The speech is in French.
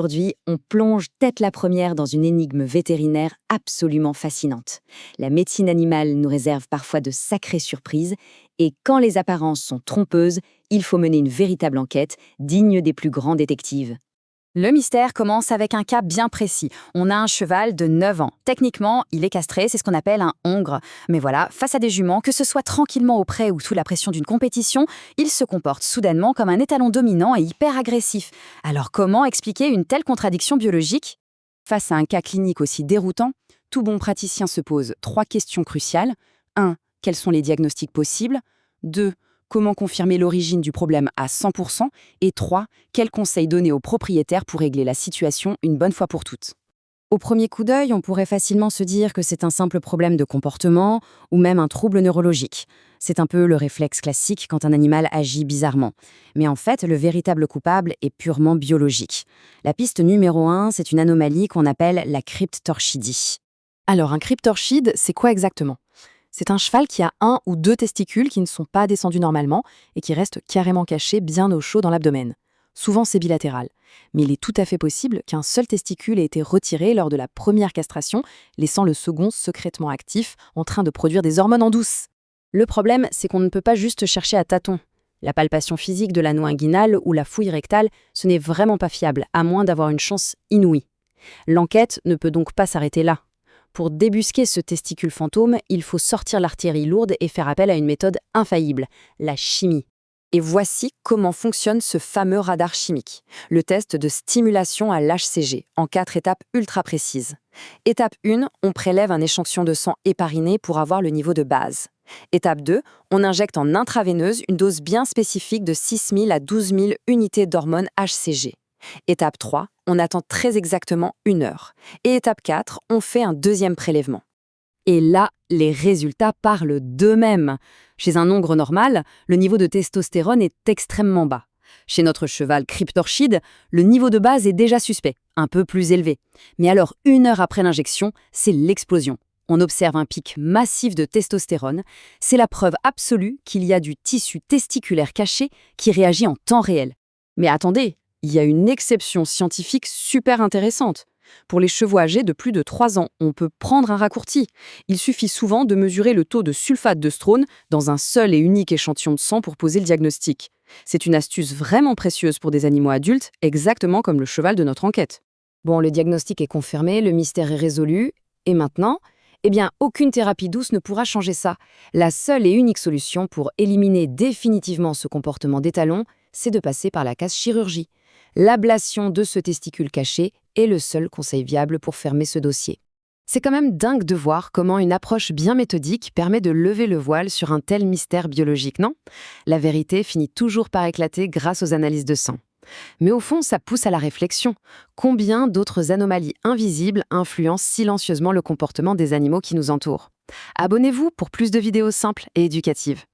Aujourd'hui, on plonge tête la première dans une énigme vétérinaire absolument fascinante. La médecine animale nous réserve parfois de sacrées surprises, et quand les apparences sont trompeuses, il faut mener une véritable enquête, digne des plus grands détectives. Le mystère commence avec un cas bien précis. On a un cheval de 9 ans. Techniquement, il est castré, c'est ce qu'on appelle un hongre. Mais voilà, face à des juments, que ce soit tranquillement au pré ou sous la pression d'une compétition, il se comporte soudainement comme un étalon dominant et hyper agressif. Alors comment expliquer une telle contradiction biologique? Face à un cas clinique aussi déroutant, tout bon praticien se pose 3 questions cruciales. 1. Quels sont les diagnostics possibles? 2. Comment confirmer l'origine du problème à 100%? Et 3. Quels conseils donner aux propriétaires pour régler la situation une bonne fois pour toutes? Au premier coup d'œil, on pourrait facilement se dire que c'est un simple problème de comportement ou même un trouble neurologique. C'est un peu le réflexe classique quand un animal agit bizarrement. Mais en fait, le véritable coupable est purement biologique. La piste numéro 1, c'est une anomalie qu'on appelle la cryptorchidie. Alors, un cryptorchide, c'est quoi exactement? C'est un cheval qui a 1 ou 2 testicules qui ne sont pas descendus normalement et qui restent carrément cachés bien au chaud dans l'abdomen. Souvent, c'est bilatéral. Mais il est tout à fait possible qu'un seul testicule ait été retiré lors de la première castration, laissant le second secrètement actif, en train de produire des hormones en douce. Le problème, c'est qu'on ne peut pas juste chercher à tâtons. La palpation physique de l'anneau inguinal ou la fouille rectale, ce n'est vraiment pas fiable, à moins d'avoir une chance inouïe. L'enquête ne peut donc pas s'arrêter là. Pour débusquer ce testicule fantôme, il faut sortir l'artillerie lourde et faire appel à une méthode infaillible, la chimie. Et voici comment fonctionne ce fameux radar chimique, le test de stimulation à l'HCG, en 4 étapes ultra précises. Étape 1, on prélève un échantillon de sang hépariné pour avoir le niveau de base. Étape 2, on injecte en intraveineuse une dose bien spécifique de 6 000 à 12 000 unités d'hormones HCG. Étape 3, on attend très exactement 1 heure. Et étape 4, on fait un deuxième prélèvement. Et là, les résultats parlent d'eux-mêmes. Chez un hongre normal, le niveau de testostérone est extrêmement bas. Chez notre cheval cryptorchide, le niveau de base est déjà suspect, un peu plus élevé. Mais alors, 1 heure après l'injection, c'est l'explosion. On observe un pic massif de testostérone. C'est la preuve absolue qu'il y a du tissu testiculaire caché qui réagit en temps réel. Mais attendez, il y a une exception scientifique super intéressante. Pour les chevaux âgés de plus de 3 ans, on peut prendre un raccourci. Il suffit souvent de mesurer le taux de sulfate de strone dans un seul et unique échantillon de sang pour poser le diagnostic. C'est une astuce vraiment précieuse pour des animaux adultes, exactement comme le cheval de notre enquête. Bon, le diagnostic est confirmé, le mystère est résolu. Et maintenant? Eh bien, aucune thérapie douce ne pourra changer ça. La seule et unique solution pour éliminer définitivement ce comportement d'étalon, c'est de passer par la case chirurgie. L'ablation de ce testicule caché est le seul conseil viable pour fermer ce dossier. C'est quand même dingue de voir comment une approche bien méthodique permet de lever le voile sur un tel mystère biologique, non? La vérité finit toujours par éclater grâce aux analyses de sang. Mais au fond, ça pousse à la réflexion. Combien d'autres anomalies invisibles influencent silencieusement le comportement des animaux qui nous entourent? Abonnez-vous pour plus de vidéos simples et éducatives.